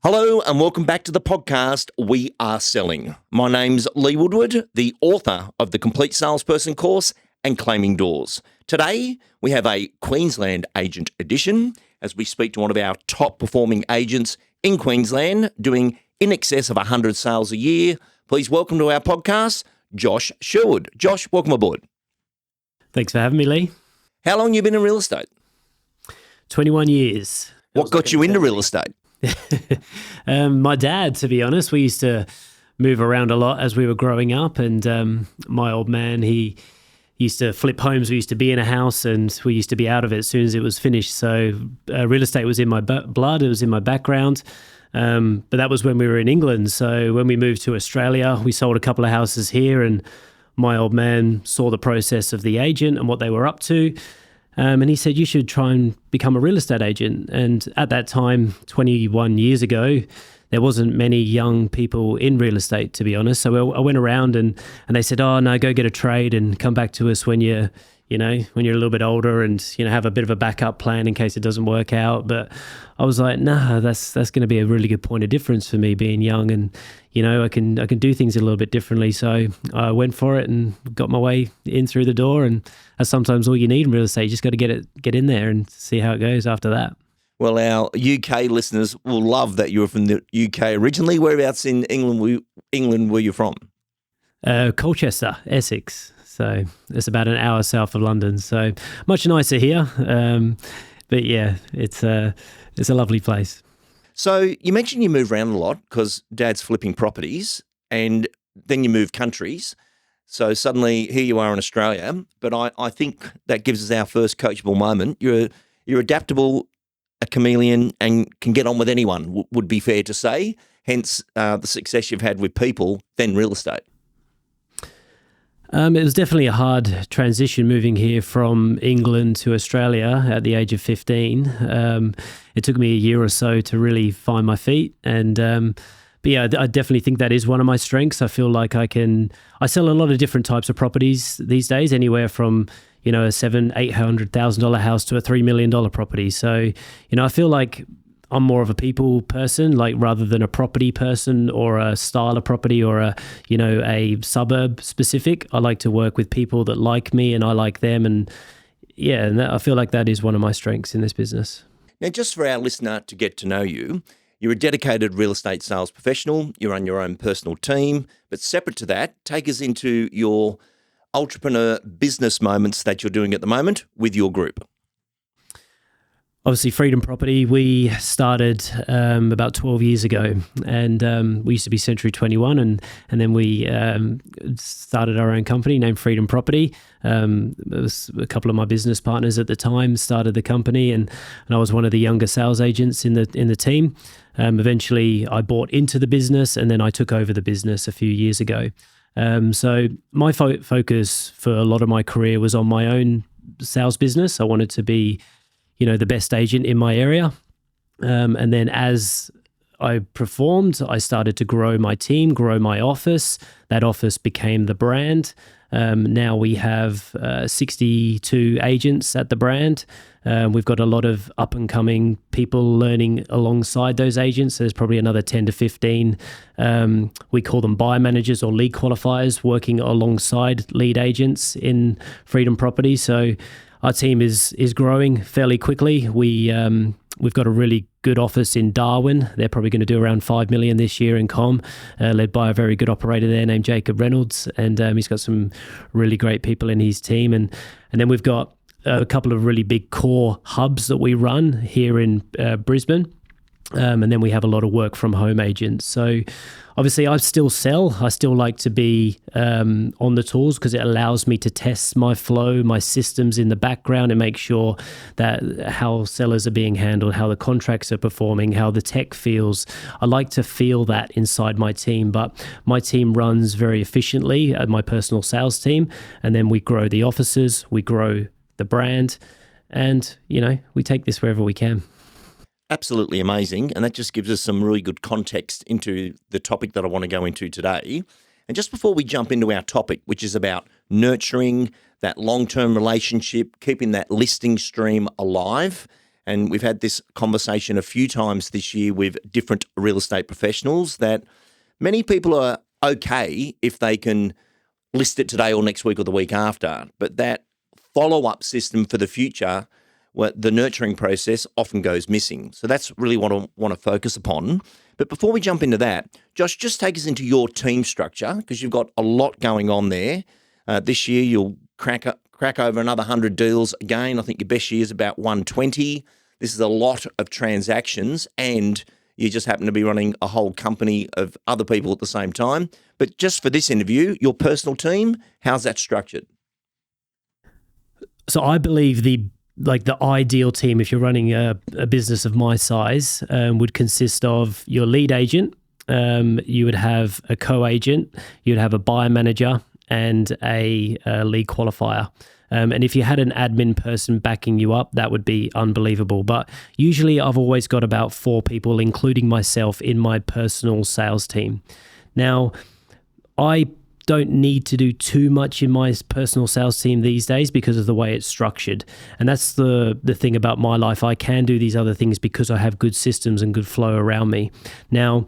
Hello and welcome back to the podcast, We Are Selling. My name's Lee Woodward, the author of the Complete Salesperson Course and Claiming Doors. Today, we have a Queensland Agent Edition as we speak to one of our top performing agents in Queensland doing in excess of 100 sales a year. Please welcome to our podcast, Josh Sherwood. Josh, welcome aboard. Thanks for having me, Lee. How long have you been in real estate? 21 years. What got you into real estate? My dad, to be honest, we used to move around a lot as we were growing up, and my old man, he used to flip homes. We used to be in a house and we used to be out of it as soon as it was finished. So real estate was in my blood, it was in my background, but that was when we were in England. So when we moved to Australia, we sold a couple of houses here, and my old man saw the process of the agent and what they were up to. And he said, you should try and become a real estate agent. And at that time, 21 years ago, there wasn't many young people in real estate, to be honest. So I went around and they said, oh, no, go get a trade and come back to us when you're a little bit older and, have a bit of a backup plan in case it doesn't work out. But I was like, nah, that's going to be a really good point of difference for me being young. And, I can do things a little bit differently. So I went for it and got my way in through the door. And that's sometimes all you need in real estate. You just got to get in there and see how it goes after that. Well, our UK listeners will love that you were from the UK originally. Whereabouts in England were you from? Colchester, Essex. So it's about an hour south of London. So much nicer here. But yeah, it's a lovely place. So you mentioned you move around a lot because Dad's flipping properties and then you move countries. So suddenly here you are in Australia. But I think that gives us our first coachable moment. You're adaptable, a chameleon, and can get on with anyone, would be fair to say. Hence the success you've had with people, then real estate. It was definitely a hard transition moving here from England to Australia at the age of 15. It took me a year or so to really find my feet. And but yeah, I definitely think that is one of my strengths. I feel like I sell a lot of different types of properties these days, anywhere from, a $700,000-$800,000 house to a $3 million property. So, I feel like I'm more of a people person, like rather than a property person or a style of property or a suburb specific. I like to work with people that like me and I like them. And yeah, I feel like that is one of my strengths in this business. Now, just for our listener to get to know you, you're a dedicated real estate sales professional. You run your own personal team. But separate to that, take us into your entrepreneur business moments that you're doing at the moment with your group. Obviously, Freedom Property, we started about 12 years ago, and we used to be Century 21, and then we started our own company named Freedom Property. It was a couple of my business partners at the time started the company, and I was one of the younger sales agents in the team. Eventually, I bought into the business, and then I took over the business a few years ago. So my focus for a lot of my career was on my own sales business. I wanted to be the best agent in my area. And then as I performed, I started to grow my team, grow my office. That office became the brand. Now we have 62 agents at the brand. We've got a lot of up and coming people learning alongside those agents. There's probably another 10 to 15. We call them buyer managers or lead qualifiers working alongside lead agents in Freedom Property. So our team is growing fairly quickly. We've got a really good office in Darwin. They're probably going to do around $5 million this year in led by a very good operator there named Jacob Reynolds, and he's got some really great people in his team. And then we've got a couple of really big core hubs that we run here in Brisbane. And then we have a lot of work from home agents. So obviously I still sell. I still like to be on the tools because it allows me to test my flow, my systems in the background, and make sure that how sellers are being handled, how the contracts are performing, how the tech feels. I like to feel that inside my team, but my team runs very efficiently at my personal sales team. And then we grow the offices, we grow the brand, and, we take this wherever we can. Absolutely amazing. And that just gives us some really good context into the topic that I want to go into today. And just before we jump into our topic, which is about nurturing that long-term relationship, keeping that listing stream alive And we've had this conversation a few times this year with different real estate professionals that many people are okay if they can list it today or next week or the week after. But that follow-up system for the future, the nurturing process often goes missing. So that's really what I want to focus upon. But before we jump into that, Josh, just take us into your team structure because you've got a lot going on there. This year you'll crack over another 100 deals again. I think your best year is about 120. This is a lot of transactions and you just happen to be running a whole company of other people at the same time. But just for this interview, your personal team, how's that structured? So I believe the ideal team, if you're running a business of my size, would consist of your lead agent. You would have a co-agent, you'd have a buyer manager, and a lead qualifier. And if you had an admin person backing you up, that would be unbelievable. But usually I've always got about 4 people, including myself, in my personal sales team. Now, I don't need to do too much in my personal sales team these days because of the way it's structured. And that's the thing about my life. I can do these other things because I have good systems and good flow around me. Now,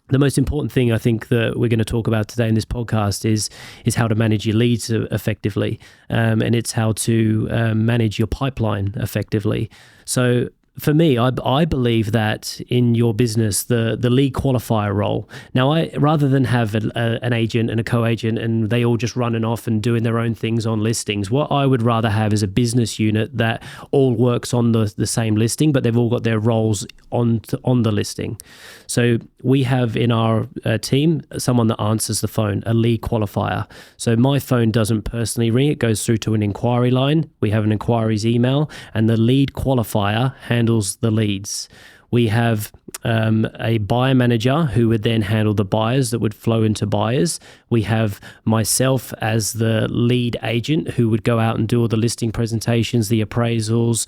the most important thing I think that we're going to talk about today in this podcast is how to manage your leads effectively. And it's how to manage your pipeline effectively. So for me, I believe that in your business, the lead qualifier role. Now, rather than have an agent and a co-agent and they all just running off and doing their own things on listings, what I would rather have is a business unit that all works on the same listing, but they've all got their roles on the listing. So we have in our team someone that answers the phone, a lead qualifier. So my phone doesn't personally ring; it goes through to an inquiry line. We have an inquiries email, and the lead qualifier handles the leads. We have a buyer manager who would then handle the buyers that would flow into buyers. We have myself as the lead agent who would go out and do all the listing presentations, the appraisals,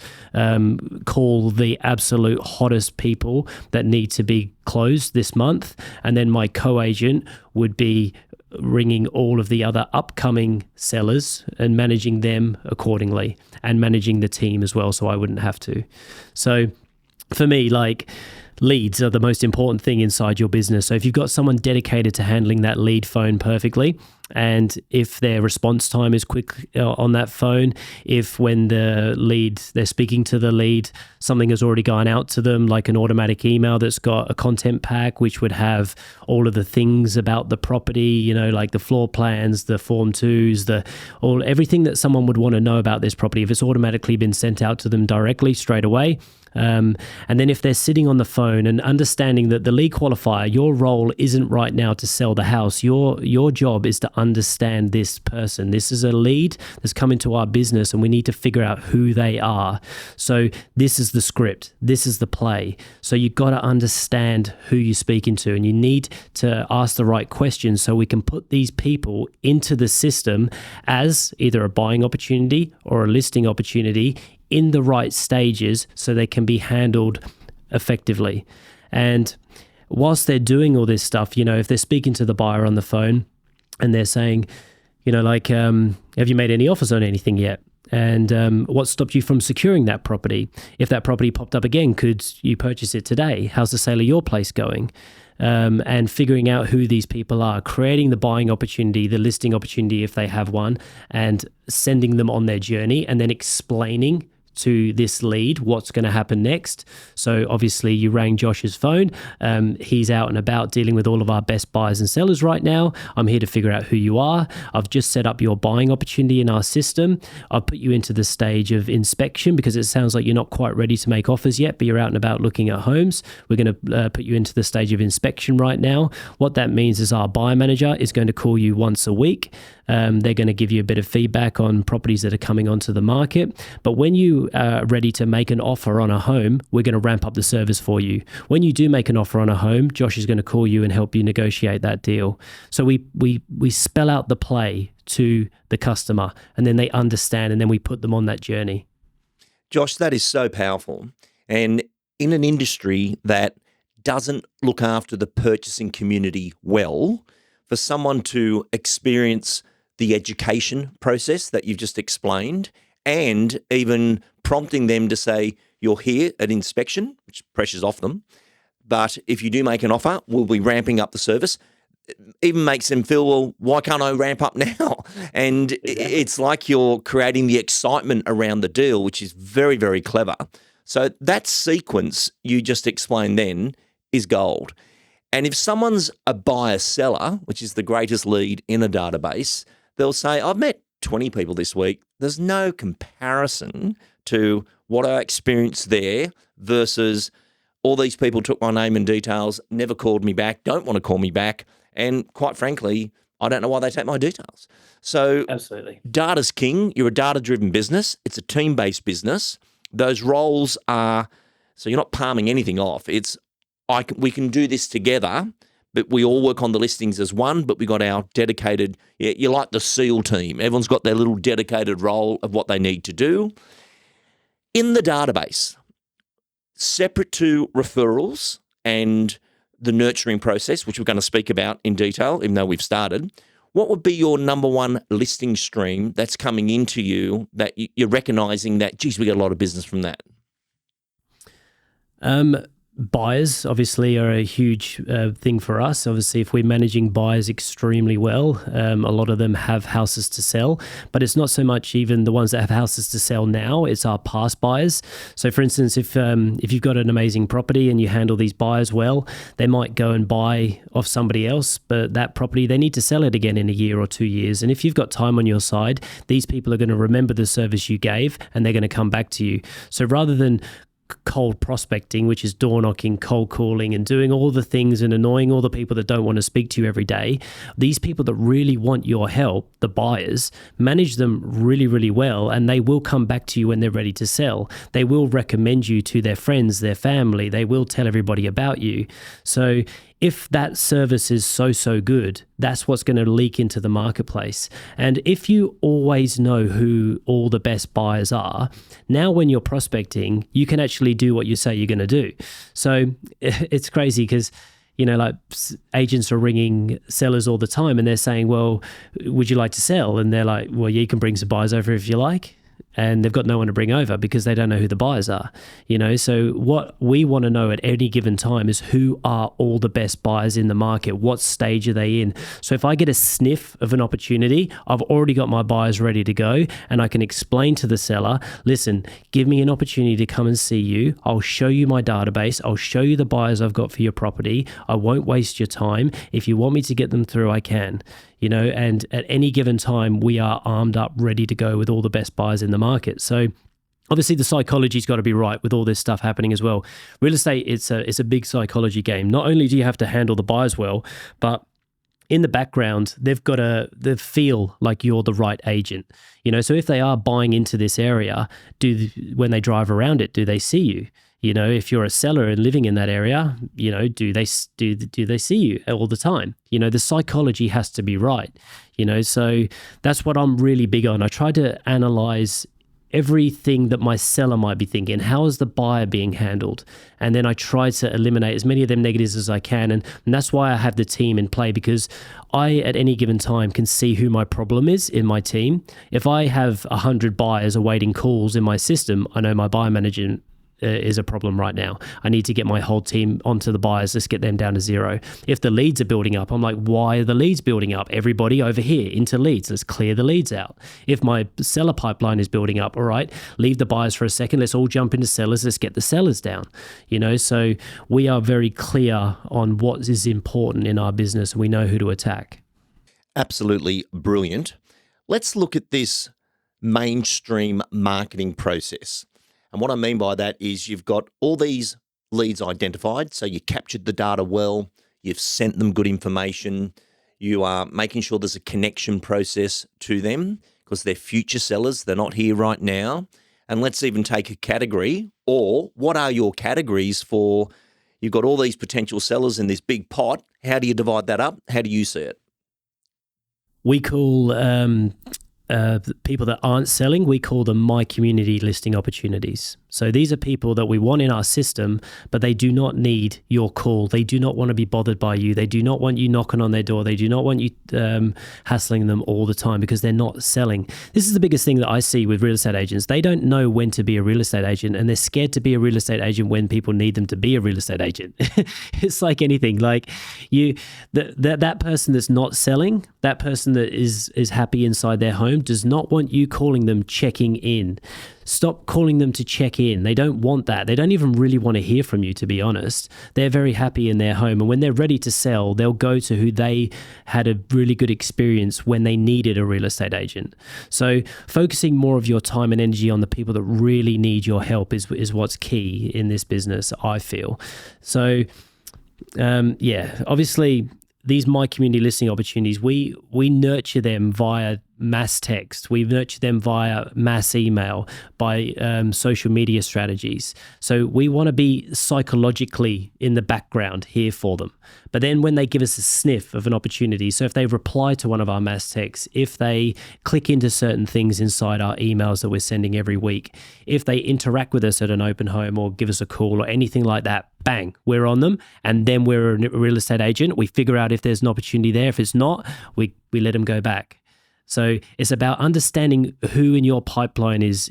call the absolute hottest people that need to be closed this month. And then my co-agent would be ringing all of the other upcoming sellers and managing them accordingly and managing the team as well, so I wouldn't have to. So for me, leads are the most important thing inside your business. So if you've got someone dedicated to handling that lead phone perfectly, and if their response time is quick on that phone, if when they're speaking to the lead, something has already gone out to them, like an automatic email that's got a content pack, which would have all of the things about the property, like the floor plans, the Form 2s, everything that someone would want to know about this property, if it's automatically been sent out to them directly straight away. And then if they're sitting on the phone and understanding that the lead qualifier, your role isn't right now to sell the house. Your job is to understand this person. This is a lead that's come into our business and we need to figure out who they are. So this is the script. This is the play. So you've got to understand who you're speaking to and you need to ask the right questions so we can put these people into the system as either a buying opportunity or a listing opportunity in the right stages so they can be handled effectively. And whilst they're doing all this stuff, if they're speaking to the buyer on the phone and they're saying, have you made any offers on anything yet? And what stopped you from securing that property? If that property popped up again, could you purchase it today? How's the sale of your place going? And figuring out who these people are, creating the buying opportunity, the listing opportunity if they have one, and sending them on their journey and then explaining to this lead what's going to happen next. So obviously you rang Josh's phone. He's out and about dealing with all of our best buyers and sellers right now. I'm here to figure out who you are. I've just set up your buying opportunity in our system. I've put you into the stage of inspection because it sounds like you're not quite ready to make offers yet, but you're out and about looking at homes. We're going to put you into the stage of inspection right now. What that means is our buyer manager is going to call you once a week. They're going to give you a bit of feedback on properties that are coming onto the market. But when you are ready to make an offer on a home, we're going to ramp up the service for you. When you do make an offer on a home, Josh is going to call you and help you negotiate that deal. So we spell out the play to the customer and then they understand and then we put them on that journey. Josh, that is so powerful. And in an industry that doesn't look after the purchasing community well, for someone to experience the education process that you've just explained and even prompting them to say, you're here at inspection, which pressure's off them. But if you do make an offer, we'll be ramping up the service. It even makes them feel, well, why can't I ramp up now? And it's like you're creating the excitement around the deal, which is very, very clever. So that sequence you just explained then is gold. And if someone's a buyer-seller, which is the greatest lead in a database, they'll say, I've met 20 people this week. There's no comparison to what I experienced there versus all these people took my name and details, never called me back, don't want to call me back. And quite frankly, I don't know why they take my details. So Absolutely. Data's king. You're a data-driven business. It's a team-based business. Those roles are, so you're not palming anything off. It's, we can do this together, but we all work on the listings as one, but we got our dedicated, you're like the SEAL team. Everyone's got their little dedicated role of what they need to do. In the database, separate to referrals and the nurturing process, which we're going to speak about in detail, even though we've started, what would be your number one listing stream that's coming into you that you're recognizing that, geez, we get a lot of business from that? Buyers obviously are a huge thing for us. Obviously, if we're managing buyers extremely well, a lot of them have houses to sell, but it's not so much even the ones that have houses to sell now, it's our past buyers. So for instance, if you've got an amazing property and you handle these buyers well, they might go and buy off somebody else, but that property, they need to sell it again in a year or 2 years. And if you've got time on your side, these people are going to remember the service you gave and they're going to come back to you. So rather than cold prospecting, which is door knocking, cold calling, and doing all the things and annoying all the people that don't want to speak to you every day, these people that really want your help, the buyers, manage them really, really well, and they will come back to you when they're ready to sell. They will recommend you to their friends, their family. They will tell everybody about you. So if that service is so good, that's what's going to leak into the marketplace. And if you always know who all the best buyers are, now when you're prospecting, you can actually do what you say you're going to do. So it's crazy because, you know, like agents are ringing sellers all the time and they're saying, well, would you like to sell? And they're like, well, yeah, you can bring some buyers over if you like. And they've got no one to bring over because they don't know who the buyers are, you know. So what we want to know at any given time is who are all the best buyers in the market? What stage are they in? So if I get a sniff of an opportunity, I've already got my buyers ready to go, and I can explain to the seller, listen, give me an opportunity to come and see you. I'll show you my database. I'll show you the buyers I've got for your property. I won't waste your time. If you want me to get them through, I can. You know, and at any given time, we are armed up, ready to go with all the best buyers in the market. So obviously the psychology's got to be right with all this stuff happening as well. Real estate, it's a big psychology game. Not only do you have to handle the buyers well, but in the background, they've got they feel like you're the right agent. You know, so if they are buying into this area, when they drive around it, do they see you? You know, if you're a seller and living in that area, you know, do they see you all the time? You know, the psychology has to be right. You know, so that's what I'm really big on. I try to analyze everything that my seller might be thinking. How is the buyer being handled? And then I try to eliminate as many of them negatives as I can. And that's why I have the team in play, because I, at any given time, can see who my problem is in my team. If I have 100 buyers awaiting calls in my system, I know my buyer manager is a problem right now. I need to get my whole team onto the buyers. Let's get them down to zero. If the leads are building up, I'm like, why are the leads building up? Everybody over here into leads. Let's clear the leads out. If my seller pipeline is building up, all right, leave the buyers for a second. Let's all jump into sellers. Let's get the sellers down. You know, so we are very clear on what is important in our business, and we know who to attack. Absolutely brilliant. Let's look at this mainstream marketing process. And what I mean by that is you've got all these leads identified. So you captured the data well, you've sent them good information, you are making sure there's a connection process to them because they're future sellers, they're not here right now. And let's even take a category, or what are your categories for, you've got all these potential sellers in this big pot. How do you divide that up? How do you see it? We call people that aren't selling, we call them my community listing opportunities. So these are people that we want in our system, but they do not need your call. They do not want to be bothered by you. They do not want you knocking on their door. They do not want you hassling them all the time because they're not selling. This is the biggest thing that I see with real estate agents. They don't know when to be a real estate agent, and they're scared to be a real estate agent when people need them to be a real estate agent. It's like anything. Like that person that's not selling, that person that is happy inside their home does not want you calling them checking in. Stop calling them to check in. They don't want that. They don't even really want to hear from you, to be honest. They're very happy in their home. And when they're ready to sell, they'll go to who they had a really good experience when they needed a real estate agent. So focusing more of your time and energy on the people that really need your help is what's key in this business, I feel. So, obviously, these My Community listing opportunities, we nurture them via mass text. We nurture them via mass email, by social media strategies. So we want to be psychologically in the background here for them. But then when they give us a sniff of an opportunity, so if they reply to one of our mass texts, if they click into certain things inside our emails that we're sending every week, if they interact with us at an open home or give us a call or anything like that, bang, we're on them. And then we're a real estate agent. We figure out if there's an opportunity there. If it's not, we let them go back. So it's about understanding who in your pipeline is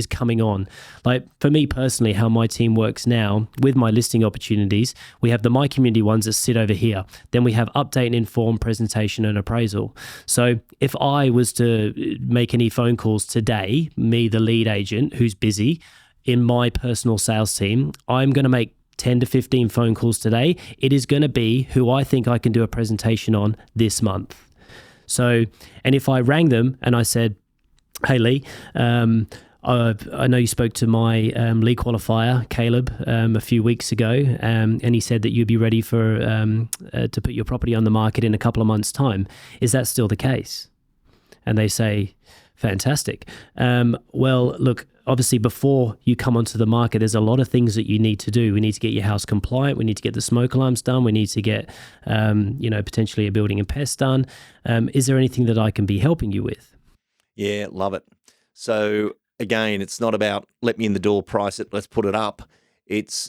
coming on. Like for me personally, how my team works now with my listing opportunities, we have the My Community ones that sit over here. Then we have update and inform, presentation and appraisal. So if I was to make any phone calls today, me, the lead agent who's busy in my personal sales team, I'm going to make 10 to 15 phone calls today. It is going to be who I think I can do a presentation on this month. So, and if I rang them and I said, hey, Lee, I know you spoke to my lead qualifier, Caleb, a few weeks ago, and he said that you'd be ready for to put your property on the market in a couple of months' time. Is that still the case? And they say, fantastic. Well, look, obviously before you come onto the market, there's a lot of things that you need to do. We need to get your house compliant. We need to get the smoke alarms done. We need to get, potentially a building and pest done. Is there anything that I can be helping you with? Yeah, love it. So again, it's not about let me in the door, price it, let's put it up. It's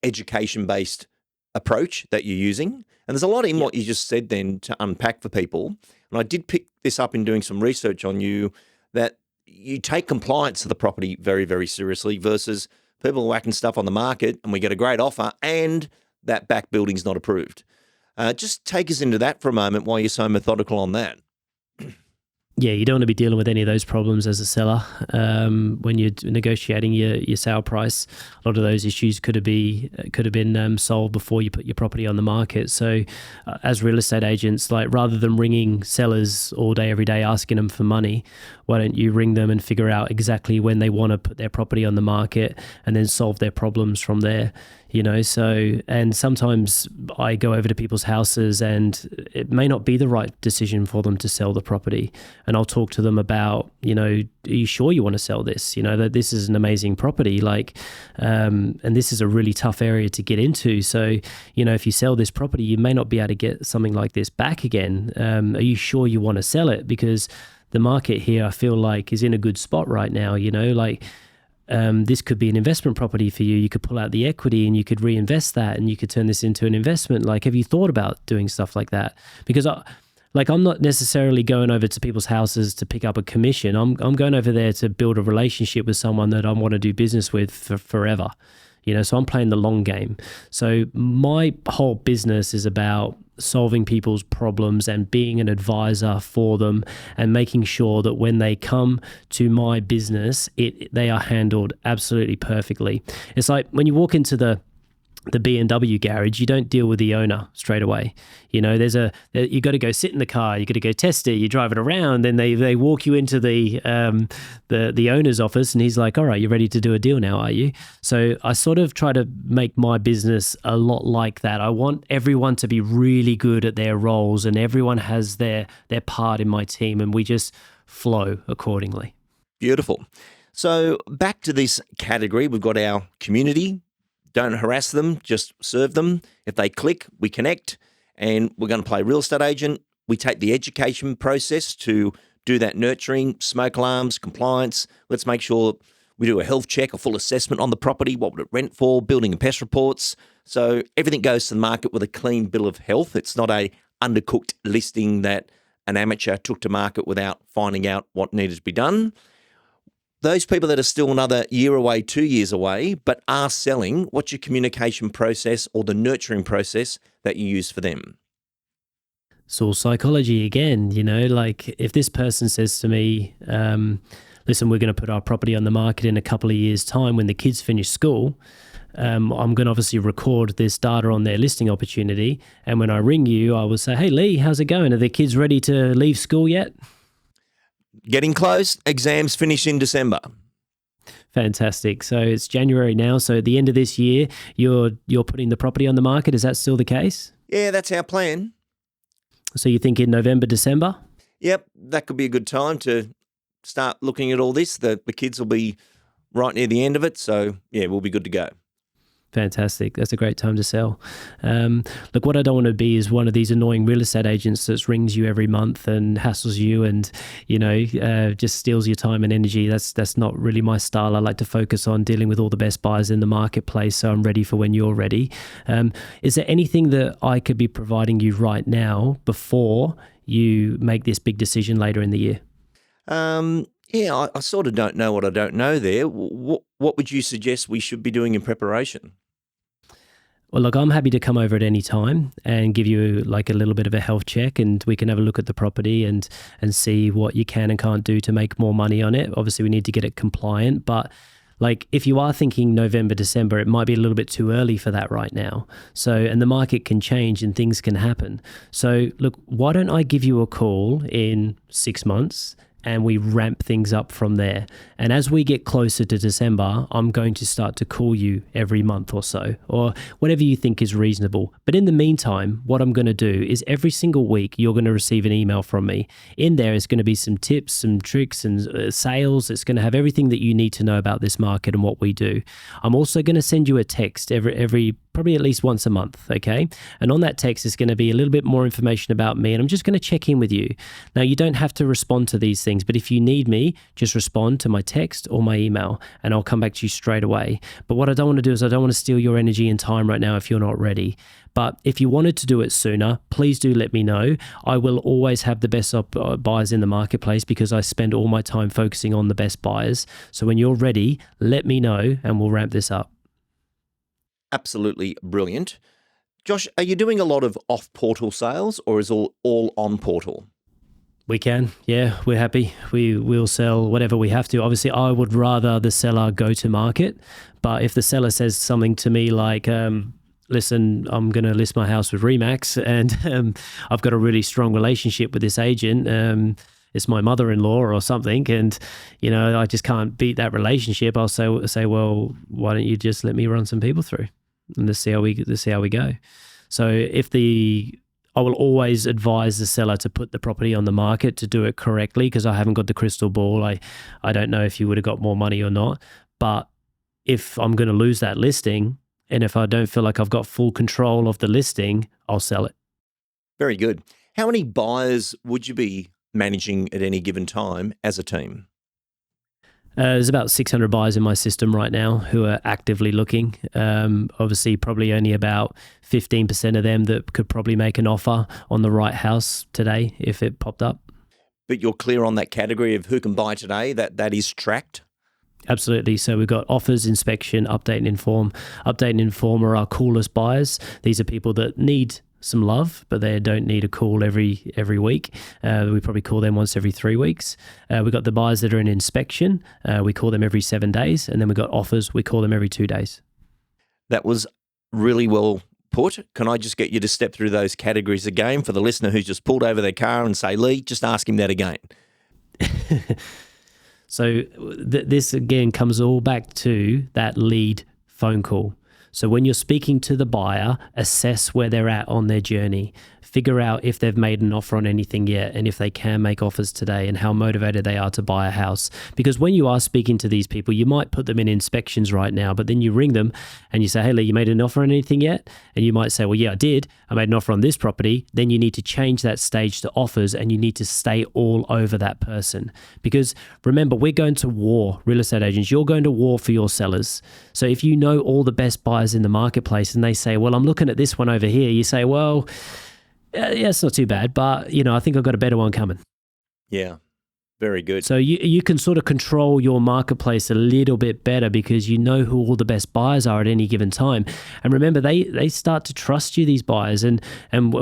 education-based approach that you're using. And there's a lot in what you just said then to unpack for people. And I did pick this up in doing some research on you, that you take compliance of the property very, very seriously versus people whacking stuff on the market and we get a great offer and that back building's not approved. Just take us into that for a moment while you're so methodical on that. Yeah, you don't want to be dealing with any of those problems as a seller when you're negotiating your sale price. A lot of those issues could have been solved before you put your property on the market. So, as real estate agents, like rather than ringing sellers all day every day asking them for money, why don't you ring them and figure out exactly when they want to put their property on the market and then solve their problems from there. So, and sometimes I go over to people's houses and it may not be the right decision for them to sell the property. And I'll talk to them about, are you sure you want to sell this? That this is an amazing property, and this is a really tough area to get into. So, if you sell this property, you may not be able to get something like this back again. Are you sure you want to sell it? Because the market here, I feel like, is in a good spot right now, this could be an investment property for you. You could pull out the equity and you could reinvest that and you could turn this into an investment. Like, have you thought about doing stuff like that? Because I'm not necessarily going over to people's houses to pick up a commission. I'm going over there to build a relationship with someone that I want to do business with for forever. So I'm playing the long game. So my whole business is about solving people's problems and being an advisor for them and making sure that when they come to my business, they are handled absolutely perfectly. It's like when you walk into the B&W garage, you don't deal with the owner straight away. You got to go sit in the car, you got to go test it, you drive it around, then they walk you into the owner's office and he's like, all right, you're ready to do a deal now, are you? So I sort of try to make my business a lot like that. I want everyone to be really good at their roles and everyone has their part in my team and we just flow accordingly. Beautiful. So back to this category, we've got our community. Don't harass them, just serve them. If they click, we connect, and we're going to play real estate agent. We take the education process to do that nurturing, smoke alarms, compliance. Let's make sure We do a health check, a full assessment on the property, what would it rent for, building and pest reports. So everything goes to the market with a clean bill of health. It's not a undercooked listing that an amateur took to market without finding out what needed to be done. Those people that are still another year away, 2 years away, but are selling, what's your communication process or the nurturing process that you use for them? It's all psychology again, like if this person says to me, listen, we're going to put our property on the market in a couple of years' time when the kids finish school, I'm going to obviously record this data on their listing opportunity. And when I ring you, I will say, hey, Lee, how's it going? Are the kids ready to leave school yet? Getting close. Exams finish in December. Fantastic. So it's January now. So at the end of this year, you're putting the property on the market. Is that still the case? Yeah, that's our plan. So you think in November, December? Yep, that could be a good time to start looking at all this. The kids will be right near the end of it. So, yeah, we'll be good to go. Fantastic. That's a great time to sell. Look, what I don't want to be is one of these annoying real estate agents that rings you every month and hassles you and, just steals your time and energy. That's not really my style. I like to focus on dealing with all the best buyers in the marketplace so I'm ready for when you're ready. Is there anything that I could be providing you right now before you make this big decision later in the year? Yeah, I sort of don't know what I don't know there. What would you suggest we should be doing in preparation? Well, look, I'm happy to come over at any time and give you like a little bit of a health check and we can have a look at the property and see what you can and can't do to make more money on it. Obviously, we need to get it compliant, but like if you are thinking November, December, it might be a little bit too early for that right now. So, and the market can change and things can happen. So look, why don't I give you a call in 6 months and we ramp things up from there. And as we get closer to December, I'm going to start to call you every month or so, or whatever you think is reasonable. But in the meantime, what I'm going to do is every single week, you're going to receive an email from me. In there is going to be some tips, some tricks and sales. It's going to have everything that you need to know about this market and what we do. I'm also going to send you a text every probably at least once a month, okay? And on that text is going to be a little bit more information about me, and I'm just going to check in with you. Now, you don't have to respond to these things, but if you need me, just respond to my text or my email, and I'll come back to you straight away. But what I don't want to do is I don't want to steal your energy and time right now if you're not ready. But if you wanted to do it sooner, please do let me know. I will always have the best buyers in the marketplace because I spend all my time focusing on the best buyers. So when you're ready, let me know and we'll ramp this up. Absolutely brilliant. Josh, are you doing a lot of off-portal sales or is all on portal? We can. Yeah, we're happy. We'll sell whatever we have to. Obviously, I would rather the seller go to market. But if the seller says something to me like, listen, I'm going to list my house with Remax and I've got a really strong relationship with this agent, it's my mother-in-law or something, and I just can't beat that relationship, I'll say, well, why don't you just let me run some people through and let's see how we go. So I will always advise the seller to put the property on the market, to do it correctly, because I haven't got the crystal ball. I don't know if you would have got more money or not, but if I'm going to lose that listing and if I don't feel like I've got full control of the listing, I'll sell it. Very good. How many buyers would you be managing at any given time as a team? There's about 600 buyers in my system right now who are actively looking. Obviously, probably only about 15% of them that could probably make an offer on the right house today if it popped up. But you're clear on that category of who can buy today, that is tracked? Absolutely. So we've got offers, inspection, update and inform. Update and inform are our coolest buyers. These are people that need some love, but they don't need a call every week. We probably call them once every 3 weeks. We've got the buyers that are in inspection. We call them every 7 days. And then we've got offers. We call them every 2 days. That was really well put. Can I just get you to step through those categories again for the listener who's just pulled over their car and say, Lee, just ask him that again. So this again comes all back to that lead phone call. So when you're speaking to the buyer, assess where they're at on their journey. Figure out if they've made an offer on anything yet and if they can make offers today and how motivated they are to buy a house. Because when you are speaking to these people, you might put them in inspections right now, but then you ring them and you say, hey, Lee, you made an offer on anything yet? And you might say, well, yeah, I did. I made an offer on this property. Then you need to change that stage to offers and you need to stay all over that person. Because remember, we're going to war, real estate agents. You're going to war for your sellers. So if you know all the best buyers in the marketplace and they say, well, I'm looking at this one over here, you say, well, yeah, it's not too bad, but I think I've got a better one coming. Yeah, very good. So you can sort of control your marketplace a little bit better because you know who all the best buyers are at any given time. And remember, they start to trust you, these buyers, and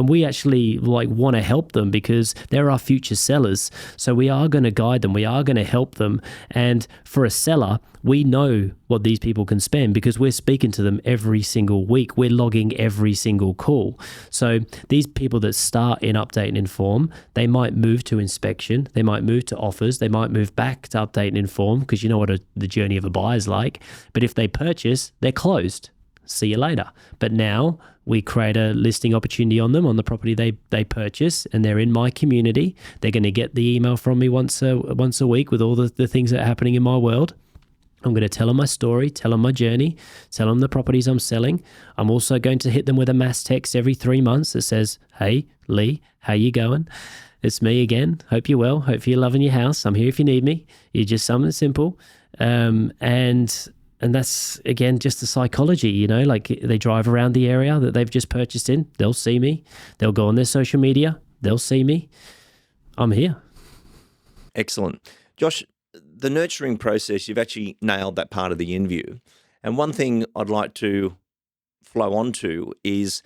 we actually want to help them because they're our future sellers. So we are going to guide them, we are going to help them. And for a seller, we know what these people can spend because we're speaking to them every single week. We're logging every single call. So these people that start in update and inform, they might move to inspection, they might move to offers, they might move back to update and inform because you know what the journey of a buyer is like. But if they purchase, they're closed. See you later. But now we create a listing opportunity on them on the property they purchase, and they're in my community. They're going to get the email from me once a week with all the things that are happening in my world. I'm going to tell them my story, tell them my journey, tell them the properties I'm selling. I'm also going to hit them with a mass text every 3 months that says, hey, Lee, how you going? It's me again. Hope you're well. Hope you're loving your house. I'm here if you need me. You're just something simple. And that's, again, just the psychology, like they drive around the area that they've just purchased in. They'll see me. They'll go on their social media. They'll see me. I'm here. Excellent. Josh, the nurturing process, you've actually nailed that part of the interview. And one thing I'd like to flow on to is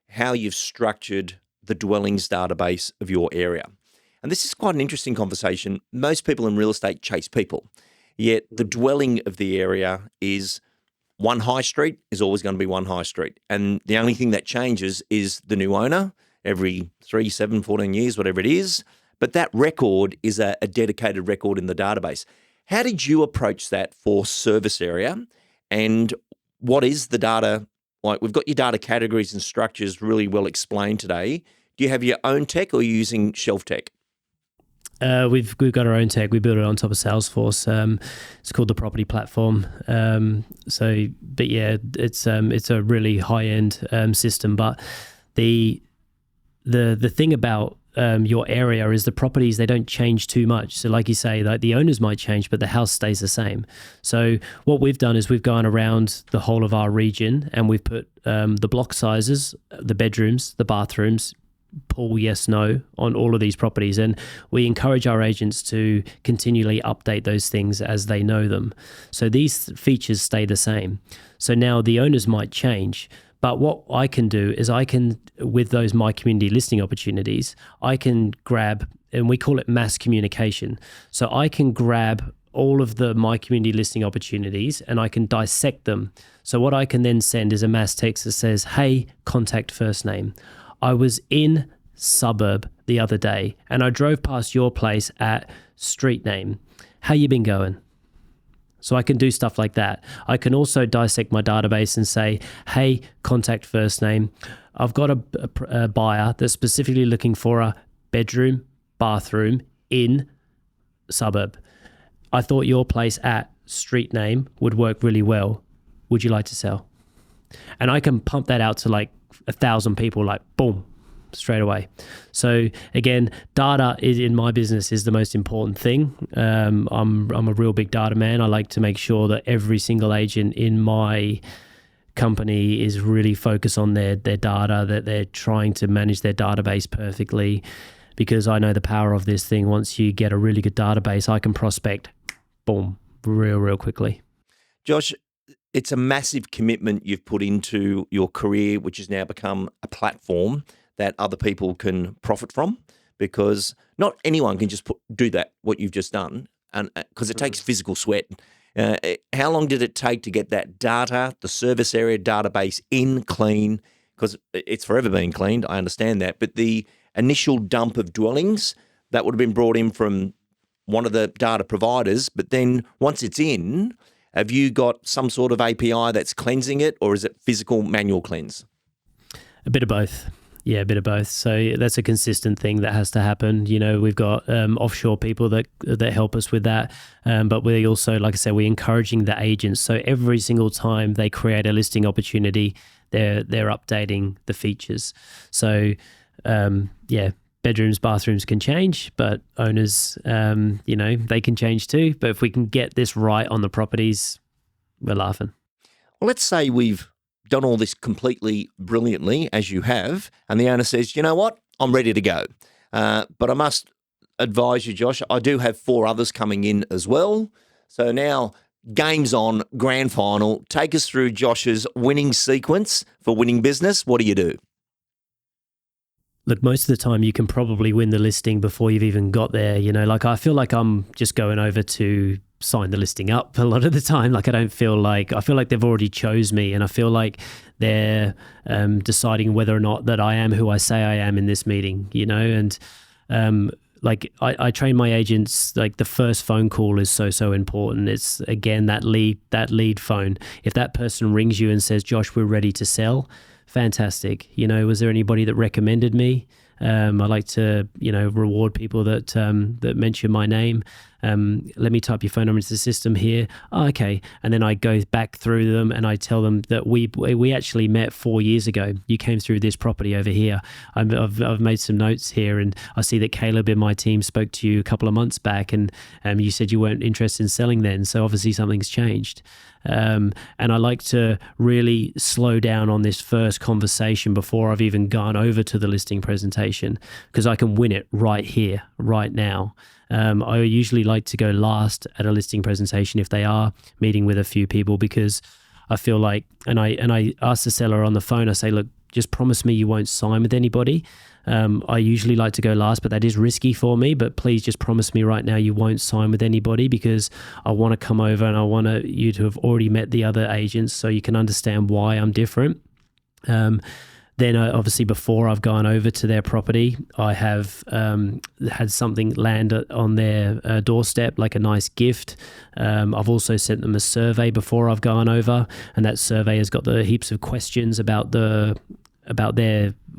how you've structured the dwellings database of your area. And this is quite an interesting conversation. Most people in real estate chase people, yet the dwelling of the area is one high street is always going to be one high street. And the only thing that changes is the new owner every 3, 7, 14 years, whatever it is. But that record is a dedicated record in the database. How did you approach that for service area? And what is the data? Like, we've got your data categories and structures really well explained today. Do you have your own tech or are you using shelf tech? We've got our own tech. We built it on top of Salesforce. It's called the Property Platform. But yeah, it's a really high end system. But the thing about your area is the properties, they don't change too much. So like you say, like the owners might change, but the house stays the same. So what we've done is we've gone around the whole of our region and we've put the block sizes, the bedrooms, the bathrooms, pool, yes, no, on all of these properties. And we encourage our agents to continually update those things as they know them. So these features stay the same. So now the owners might change. But what I can do is with those My Community listing opportunities, I can grab, and we call it mass communication. So I can grab all of the My Community listing opportunities and I can dissect them. So what I can then send is a mass text that says, hey, contact first name. I was in suburb the other day and I drove past your place at street name. How you been going? So I can do stuff like that. I can also dissect my database and say, hey, contact first name. I've got a buyer that's specifically looking for a bedroom, bathroom in suburb. I thought your place at street name would work really well. Would you like to sell? And I can pump that out to like 1,000 people, like boom, straight away. So again, data is in my business is the most important thing. I'm a real big data man. I like to make sure that every single agent in my company is really focused on their data, that they're trying to manage their database perfectly, because I know the power of this thing. Once you get a really good database, I can prospect, boom, real quickly. Josh, it's a massive commitment you've put into your career, which has now become a platform that other people can profit from, because not anyone can just do that, what you've just done, and because it takes physical sweat. How long did it take to get that data, the service area database in clean? Because it's forever been cleaned, I understand that, but the initial dump of dwellings, that would have been brought in from one of the data providers, but then once it's in, Have you got some sort of API that's cleansing it, or is it physical manual cleanse? A bit of both. Yeah, a bit of both. So that's a consistent thing that has to happen. We've got offshore people that help us with that. But we also, like I said, we're encouraging the agents. So every single time they create a listing opportunity, they're updating the features. So bedrooms, bathrooms can change, but owners, they can change too. But if we can get this right on the properties, we're laughing. Well, let's say we've done all this completely brilliantly, as you have, and the owner says, you know what, I'm ready to go. But I must advise you, Josh, I do have 4 others coming in as well. So now, game's on, grand final. Take us through Josh's winning sequence for winning business. What do you do? Look, most of the time you can probably win the listing before you've even got there. I feel like I'm just going over to sign the listing up a lot of the time. I feel like they've already chose me, and I feel like they're deciding whether or not that I am who I say I am in this meeting, and I train my agents, the first phone call is so important. It's, again, that lead phone. If that person rings you and says, Josh, we're ready to sell, fantastic. Was there anybody that recommended me? I like to, reward people that mention my name. Let me type your phone number into the system here. Oh, okay. And then I go back through them and I tell them that we actually met 4 years ago. You came through this property over here. I've made some notes here, and I see that Caleb in my team spoke to you a couple of months back, and you said you weren't interested in selling then. So obviously something's changed. And I like to really slow down on this first conversation before I've even gone over to the listing presentation, because I can win it right here, right now. I usually like to go last at a listing presentation if they are meeting with a few people, because I feel like, and I ask the seller on the phone, I say, look, just promise me you won't sign with anybody. I usually like to go last, but that is risky for me. But please just promise me right now you won't sign with anybody, because I want to come over and I want you to have already met the other agents so you can understand why I'm different. Then obviously before I've gone over to their property, I have had something land on their doorstep, like a nice gift. I've also sent them a survey before I've gone over, and that survey has got the heaps of questions about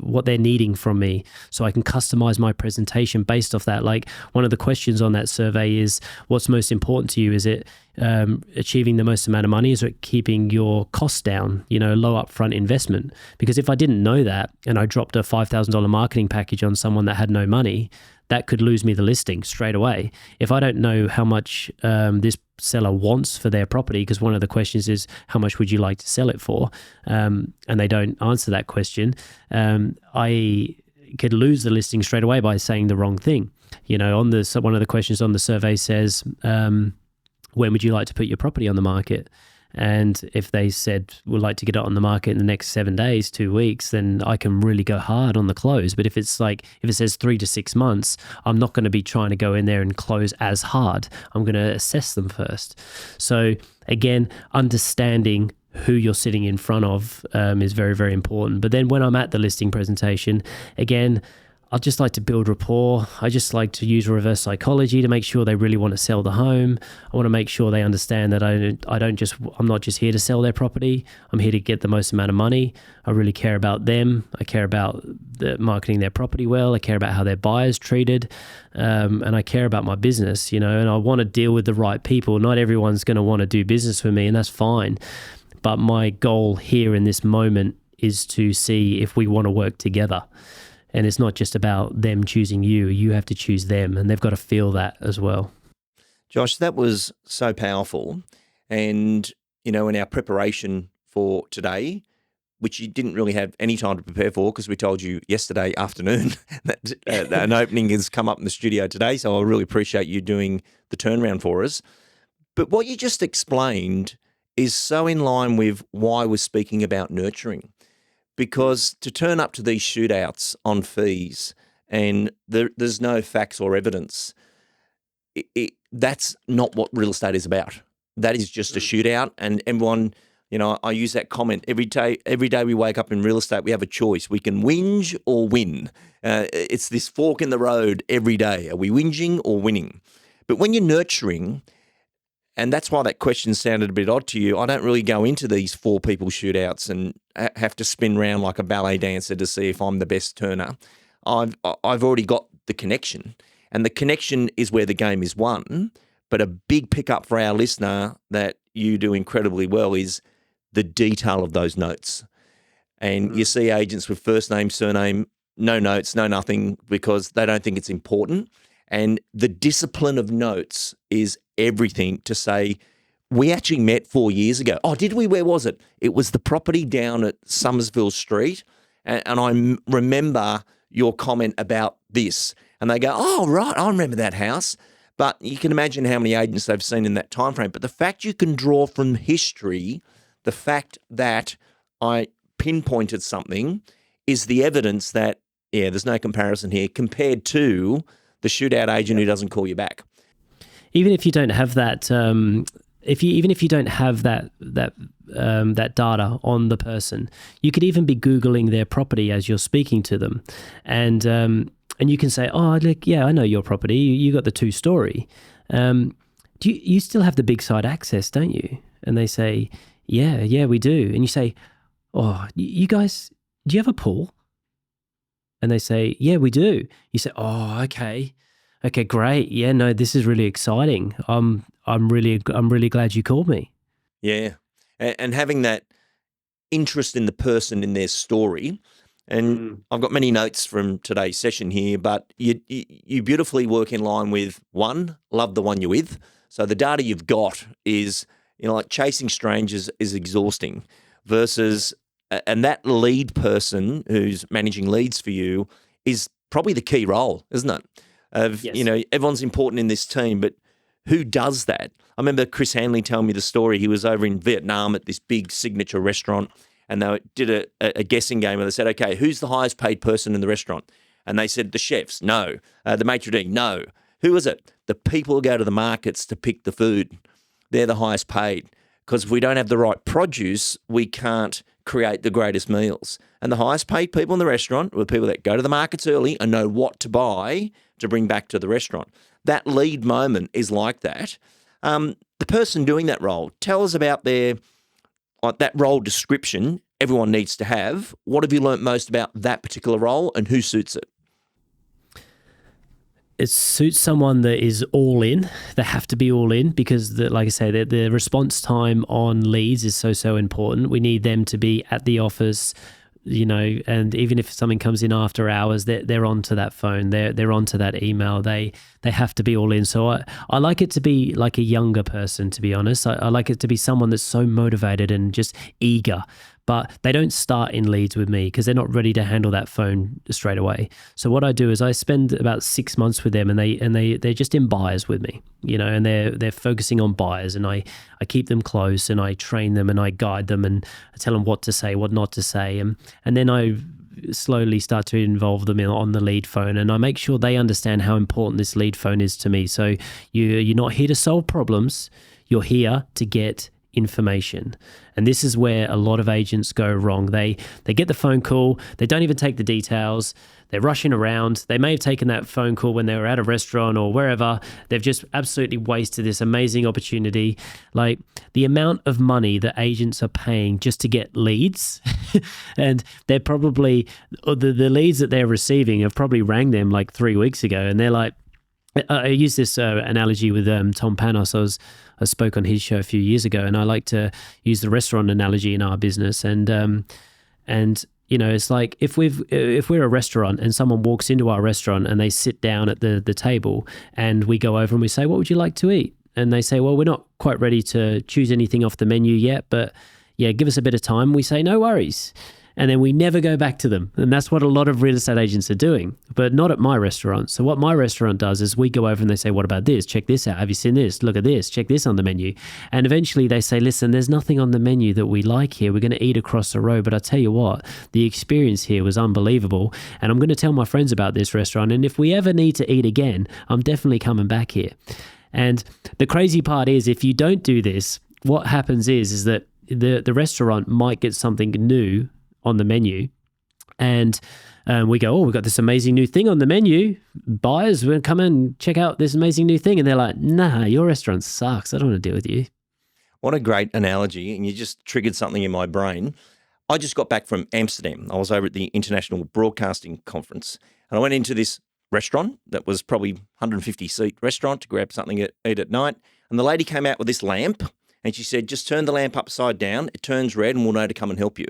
what they're needing from me, so I can customize my presentation based off that. Like, one of the questions on that survey is, what's most important to you? Is it achieving the most amount of money? Is it keeping your costs down, low upfront investment? Because if I didn't know that and I dropped a $5,000 marketing package on someone that had no money, that could lose me the listing straight away. If I don't know how much this seller wants for their property, because one of the questions is, how much would you like to sell it for? And they don't answer that question, I could lose the listing straight away by saying the wrong thing. One of the questions on the survey says, when would you like to put your property on the market? And if they said, we'd like to get it on the market in the next 7 days, 2 weeks, then I can really go hard on the close. But if it says 3 to 6 months, I'm not going to be trying to go in there and close as hard. I'm going to assess them first. So again, understanding who you're sitting in front of is very, very important. But then when I'm at the listing presentation, again, I just like to build rapport. I just like to use reverse psychology to make sure they really want to sell the home. I want to make sure they understand that I'm not just here to sell their property. I'm here to get the most amount of money. I really care about them. I care about marketing their property well. I care about how their buyer's treated. And I care about my business, and I want to deal with the right people. Not everyone's going to want to do business with me, and that's fine. But my goal here in this moment is to see if we want to work together. And it's not just about them choosing you. You have to choose them, and they've got to feel that as well. Josh, that was so powerful. And, in our preparation for today, which you didn't really have any time to prepare for, because we told you yesterday afternoon that an opening has come up in the studio today. So I really appreciate you doing the turnaround for us. But what you just explained is so in line with why we're speaking about nurturing. Because to turn up to these shootouts on fees and there's no facts or evidence, that's not what real estate is about. That is just a shootout. And everyone, I use that comment every day we wake up in real estate, we have a choice. We can whinge or win. It's this fork in the road every day. Are we whinging or winning? But when you're nurturing, And that's why that question sounded a bit odd to you. I don't really go into these 4-people shootouts and have to spin around like a ballet dancer to see if I'm the best turner. I've already got the connection, and the connection is where the game is won. But a big pickup for our listener that you do incredibly well is the detail of those notes. And you see agents with first name, surname, no notes, no nothing, because they don't think it's important. And the discipline of notes is everything to say, we actually met 4 years ago. Oh, did we? Where was it? It was the property down at Somersville Street. And I remember your comment about this. And they go, oh, right, I remember that house. But you can imagine how many agents they've seen in that time frame. But the fact you can draw from history, the fact that I pinpointed something is the evidence that, there's no comparison here compared to the shootout agent who doesn't call you back. Even if you don't have that, even if you don't have that data on the person, you could even be Googling their property as you're speaking to them, and you can say, oh, look, yeah, I know your property. You got the 2-story. Do you still have the big side access, don't you? And they say, yeah, we do. And you say, oh, you guys, do you have a pool? And they say, yeah, we do. You say, oh, okay, great. Yeah, no, this is really exciting. I'm really glad you called me. Yeah, and having that interest in the person, in their story. And I've got many notes from today's session here, but you beautifully work in line with, one, love the one you're with. So the data you've got is, like chasing strangers is exhausting versus, and that lead person who's managing leads for you is probably the key role, isn't it? Yes. Everyone's important in this team, but who does that? I remember Chris Hanley telling me the story. He was over in Vietnam at this big signature restaurant, and they did a guessing game where they said, okay, who's the highest paid person in the restaurant? And they said, the chefs, no. The maitre d', no. Who is it? The people who go to the markets to pick the food. They're the highest paid, because if we don't have the right produce, we can't create the greatest meals. And the highest paid people in the restaurant were people that go to the markets early and know what to buy to bring back to the restaurant. That lead moment is like that. The person doing that role, tell us about that role description everyone needs to have. What have you learnt most about that particular role, and who suits it? It suits someone that is all in. They have to be all in because, like I say, the response time on leads is so important. We need them to be at the office, and even if something comes in after hours, they're onto that phone, they're onto that email. They have to be all in. So I like it to be like a younger person, to be honest. I like it to be someone that's so motivated and just eager. But they don't start in leads with me because they're not ready to handle that phone straight away. So what I do is I spend about 6 months with them, and they're just in buyers with me, and they're focusing on buyers, and I keep them close, and I train them, and I guide them, and I tell them what to say, what not to say, and then I slowly start to involve them on the lead phone, and I make sure they understand how important this lead phone is to me. So you're not here to solve problems, you're here to get information. And this is where a lot of agents go wrong. They get the phone call, they don't even take the details, they're rushing around. They may have taken that phone call when they were at a restaurant or wherever. They've just absolutely wasted this amazing opportunity. Like the amount of money that agents are paying just to get leads, and they're probably, the leads that they're receiving have probably rang them like 3 weeks ago, and they're like, I use this analogy with Tom Panos. I spoke on his show a few years ago, and I like to use the restaurant analogy in our business. And it's like if we're a restaurant and someone walks into our restaurant and they sit down at the table, and we go over and we say, "What would you like to eat?" And they say, "Well, we're not quite ready to choose anything off the menu yet, but yeah, give us a bit of time." We say, "No worries." And then we never go back to them. And that's what a lot of real estate agents are doing, but not at my restaurant. So what my restaurant does is we go over and they say, "What about this? Check this out. Have you seen this? Look at this. Check this on the menu." And eventually they say, "Listen, there's nothing on the menu that we like here. We're going to eat across the road. But I tell you what, the experience here was unbelievable. And I'm going to tell my friends about this restaurant. And if we ever need to eat again, I'm definitely coming back here." And the crazy part is, if you don't do this, what happens is that the restaurant might get something new on the menu, and we go, oh, we've got this amazing new thing on the menu. Buyers, we'll come and check out this amazing new thing. And they're like, nah, your restaurant sucks. I don't want to deal with you. What a great analogy. And you just triggered something in my brain. I just got back from Amsterdam. I was over at the International Broadcasting Conference, and I went into this restaurant that was probably 150-seat restaurant to grab something to eat at night. And the lady came out with this lamp, and she said, just turn the lamp upside down. It turns red, and we'll know to come and help you.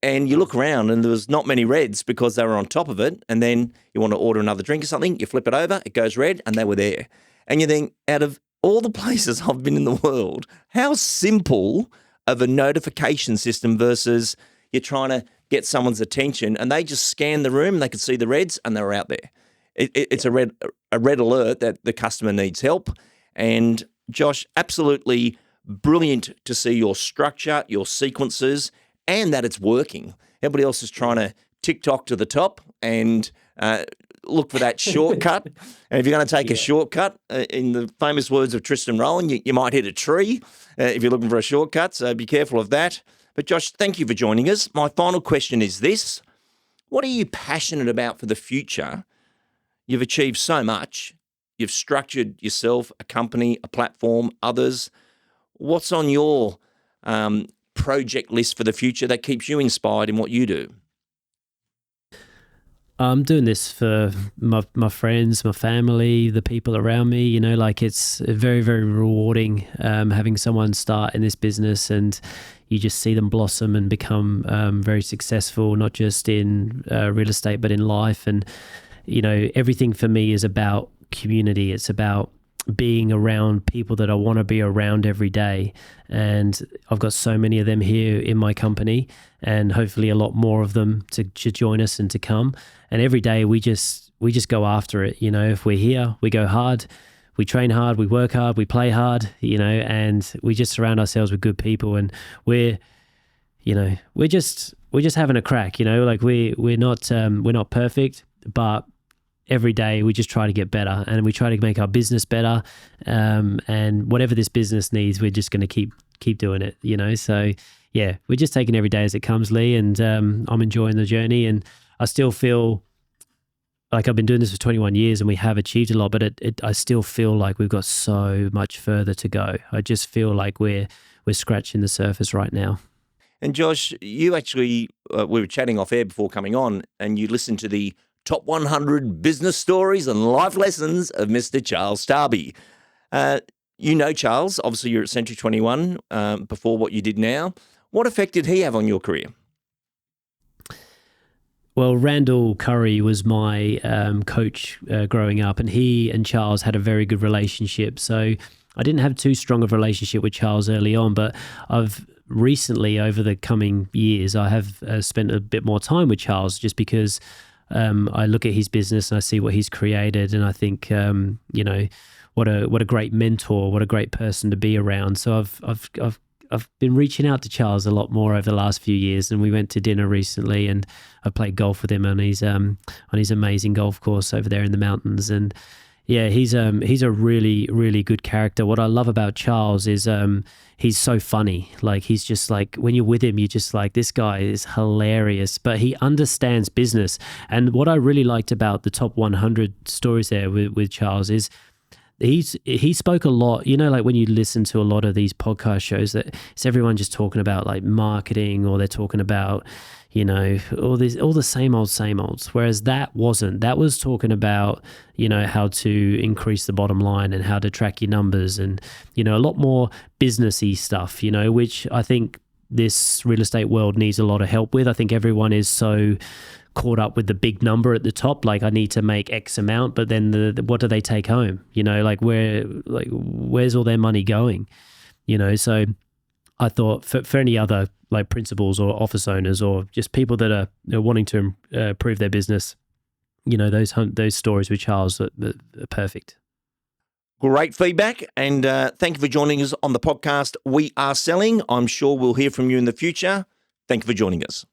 And you look around, and there was not many reds because they were on top of it. And then you want to order another drink or something, you flip it over, it goes red, and they were there. And you think, out of all the places I've been in the world, how simple of a notification system versus you're trying to get someone's attention, and they just scan the room and they could see the reds and they were out there. It's a red alert that the customer needs help. And Josh, absolutely brilliant to see your structure, your sequences, and that it's working. Everybody else is trying to TikTok to the top and look for that shortcut. And if you're going to take a shortcut, in the famous words of Tristan Rowan, you might hit a tree if you're looking for a shortcut. So be careful of that. But Josh, thank you for joining us. My final question is this. What are you passionate about for the future? You've achieved so much. You've structured yourself, a company, a platform, others. What's on your project list for the future that keeps you inspired in what you do? I'm doing this for my friends, my family, the people around me. You know, like it's very, very rewarding having someone start in this business and you just see them blossom and become very successful, not just in real estate, but in life. And, you know, everything for me is about community. It's about being around people that I want to be around every day. And I've got so many of them here in my company and hopefully a lot more of them to join us and to come. And every day we just go after it. You know, if we're here, we go hard, we train hard, we work hard, we play hard, you know, and we just surround ourselves with good people. And we're just having a crack, you know, like we're not perfect, but every day we just try to get better and we try to make our business better. And whatever this business needs, we're just going to keep doing it, you know? So yeah, we're just taking every day as it comes, Lee, and I'm enjoying the journey. And I still feel like I've been doing this for 21 years and we have achieved a lot, but I still feel like we've got so much further to go. I just feel like we're scratching the surface right now. And Josh, you actually, we were chatting off air before coming on, and you listened to the Top 100 Business Stories and Life Lessons of Mr. Charles Starby. You know Charles, obviously you're at Century 21 before what you did now. What effect did he have on your career? Well, Randall Curry was my coach growing up, and he and Charles had a very good relationship. So I didn't have too strong of a relationship with Charles early on, but I've recently, over the coming years, I have spent a bit more time with Charles just because I look at his business and I see what he's created, and I think, you know, what a great mentor, what a great person to be around. So I've been reaching out to Charles a lot more over the last few years, and we went to dinner recently, and I played golf with him on his amazing golf course over there in the mountains. And yeah, he's a really, really good character. What I love about Charles is he's so funny. Like, he's just like, when you're with him, you're just like, this guy is hilarious, but he understands business. And what I really liked about the top 100 stories there with Charles is he spoke a lot, you know, like when you listen to a lot of these podcast shows, that it's everyone just talking about like marketing, or they're talking about, you know, all the same olds. Whereas that was talking about, you know, how to increase the bottom line and how to track your numbers, and, you know, a lot more businessy stuff, you know, which I think this real estate world needs a lot of help with. I think everyone is so caught up with the big number at the top, like I need to make X amount, but then what do they take home? You know, like where's all their money going? You know, so I thought for any other like principals or office owners or just people that are wanting to improve their business, you know, those stories with Charles are perfect. Great feedback, and thank you for joining us on the podcast We Are Selling. I'm sure we'll hear from you in the future. Thank you for joining us.